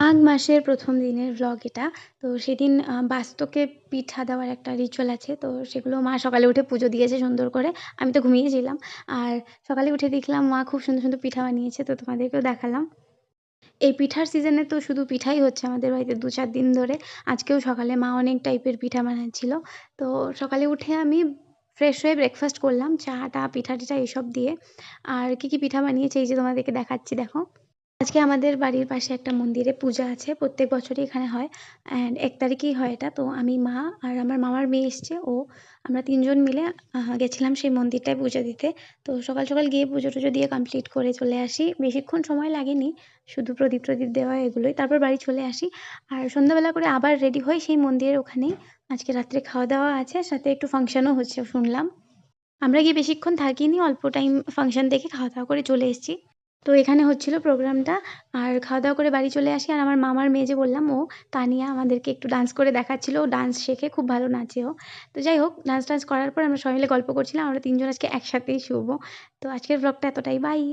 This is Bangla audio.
মাঘ মাসের ১ম দিনের ভ্লগ এটা। তো সেদিন বাস্তকে পিঠা দেওয়ার একটা রিচুয়াল আছে। তো সেগুলো মা সকালে উঠে পুজো দিয়েছে সুন্দর করে। আমি তো ঘুমিয়েছিলাম। আর সকালে উঠে দেখলাম মা খুব সুন্দর, সুন্দর পিঠা বানিয়েছে। তো তোমাদেরকেও দেখালাম। এই পিঠার সিজনে তো শুধু পিঠাই হচ্ছে আমাদের বাড়িতে ২-৪ দিন ধরে। আজকেও সকালে মা অনেক টাইপের পিঠা বানাচ্ছিল। তো সকালে উঠে আমি ফ্রেশ হয়ে ব্রেকফাস্ট করলাম। চা-টা, পিঠা-টিঠা এসব দিয়ে। আর কি পিঠা বানিয়েছে এই যে তোমাদেরকে দেখাচ্ছি দেখো। আজকে আমাদের বাড়ির পাশে একটা মন্দিরে পূজা আছে। প্রত্যেক বছরই এখানে হয়। অ্যান্ড ১ তারিখেই হয় এটা। তো আমি, মা আর আমার মামার মেয়ে এসছে ও আমরা ৩ জন মিলে গেছিলাম সেই মন্দিরটায় পুজো দিতে। তো সকাল, সকাল গিয়ে পুজো-টুজো দিয়ে কমপ্লিট করে চলে আসি। বেশিক্ষণ সময় লাগেনি। শুধু প্রদীপ-টদীপ দেওয়া এগুলোই। তারপর বাড়ি চলে আসি। আর সন্ধ্যাবেলা করে আবার রেডি হই সেই মন্দিরের ওখানেই। আজকে রাত্রে খাওয়া-দাওয়া আছে। সাথে একটু ফাংশনও হচ্ছে শুনলাম। আমরা গিয়ে বেশিক্ষণ থাকিনি। অল্প টাইম ফাংশন দেখে খাওয়া-দাওয়া করে চলে এসেছি। তো এখানে হচ্ছিল প্রোগ্রামটা। আর খাওয়া-দাওয়া করে বাড়ি চলে আসি। আর আমার মামার মেয়ে যে বললাম ও, তানিয়া আমাদেরকে একটু ডান্স করে দেখাচ্ছিল। ও ডান্স শেখে, খুব ভালো নাচে ও। তো যাই হোক ডান্স-টান্স করার পর আমরা সবাই মিলে গল্প করছিলাম। আমরা ৩ জন আজকে একসাথেই শুবো। তো আজকের ভ্লগটা এতটাই। বাই।